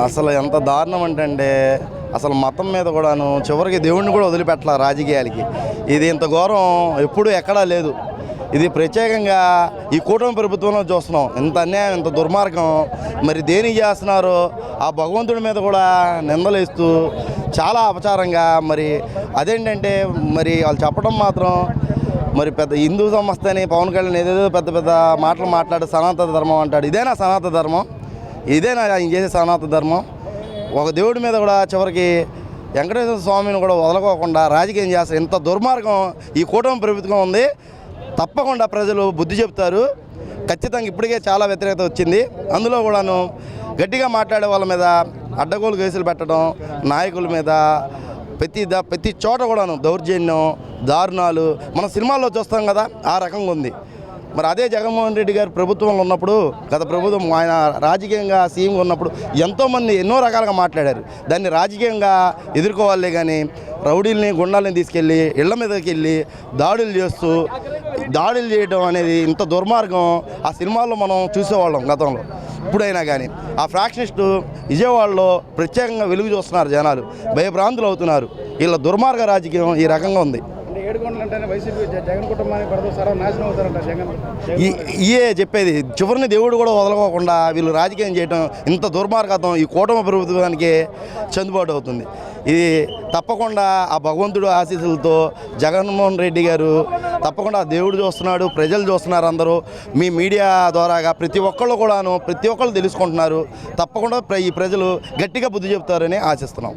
అసలు ఎంత దారుణం అంటే అసలు మతం మీద కూడాను చివరికి దేవుణ్ణి కూడా వదిలిపెట్టాల రాజకీయాలకి. ఇది ఇంత ఘోరం ఎప్పుడూ ఎక్కడా లేదు. ఇది ప్రత్యేకంగా ఈ కూటమి ప్రభుత్వంలో చూస్తున్నాం. ఇంత అన్యాయం, ఇంత దుర్మార్గం మరి దేనికి చేస్తున్నారో ఆ భగవంతుడి మీద కూడా నిందలేస్తూ చాలా అపచారంగా. మరి అదేంటంటే మరి వాళ్ళు చెప్పడం మాత్రం మరి పెద్ద హిందూ సంస్థ అని పవన్ కళ్యాణ్ ఏదేదో పెద్ద పెద్ద మాటలు మాట్లాడు సనాతన ధర్మం అంటాడు. ఇదేనా సనాతన ధర్మం? ఇదేనా ఆయన చేసే సనాతన ధర్మం? ఒక దేవుడి మీద కూడా చివరికి వెంకటేశ్వర స్వామిని కూడా వదలకోకుండా రాజకీయం చేస్తారు. ఇంత దుర్మార్గం ఈ కూటమి ప్రభుత్వం ఉంది. తప్పకుండా ప్రజలు బుద్ధి చెప్తారు. ఖచ్చితంగా ఇప్పటికే చాలా వ్యతిరేకత వచ్చింది. అందులో కూడాను గట్టిగా మాట్లాడే వాళ్ళ మీద అడ్డగోలు కేసులు పెట్టడం, నాయకుల మీద ప్రతి చోట కూడాను దౌర్జన్యం, దారుణాలు మన సినిమాల్లో చూస్తాం కదా, ఆ రకంగా ఉంది. మరి అదే జగన్మోహన్ రెడ్డి గారు ప్రభుత్వంలో ఉన్నప్పుడు, గత ప్రభుత్వం ఆయన రాజకీయంగా సీఎంగా ఉన్నప్పుడు ఎంతోమంది ఎన్నో రకాలుగా మాట్లాడారు. దాన్ని రాజకీయంగా ఎదుర్కోవాలే కానీ రౌడీల్ని, గుండాలని తీసుకెళ్ళి ఇళ్ల మీదకి వెళ్ళి దాడులు చేయడం అనేది ఇంత దుర్మార్గం ఆ సినిమాల్లో మనం చూసేవాళ్ళం గతంలో. ఇప్పుడైనా కానీ ఆ ఫ్యాక్షనిస్టు విజయవాడలో ప్రత్యేకంగా వెలుగు చూస్తున్నారు. జనాలు భయభ్రాంతులు అవుతున్నారు. వీళ్ళ దుర్మార్గ రాజకీయం ఈ రకంగా ఉంది. ఇయే చెప్పేది. చివరిని దేవుడు కూడా వదలకోకుండా వీళ్ళు రాజకీయం చేయడం ఇంత దుర్మార్గం ఈ కూటమి ప్రభుత్వానికి చెందుబాటు అవుతుంది. ఇది తప్పకుండా ఆ భగవంతుడు ఆశీస్సులతో జగన్మోహన్ రెడ్డి గారు తప్పకుండా దేవుడు చూస్తున్నాడు, ప్రజలు చూస్తున్నారు. అందరూ మీ మీడియా ద్వారాగా ప్రతి ఒక్కళ్ళు తెలుసుకుంటున్నారు. తప్పకుండా ఈ ప్రజలు గట్టిగా బుద్ధి చెప్తారని ఆశిస్తున్నాం.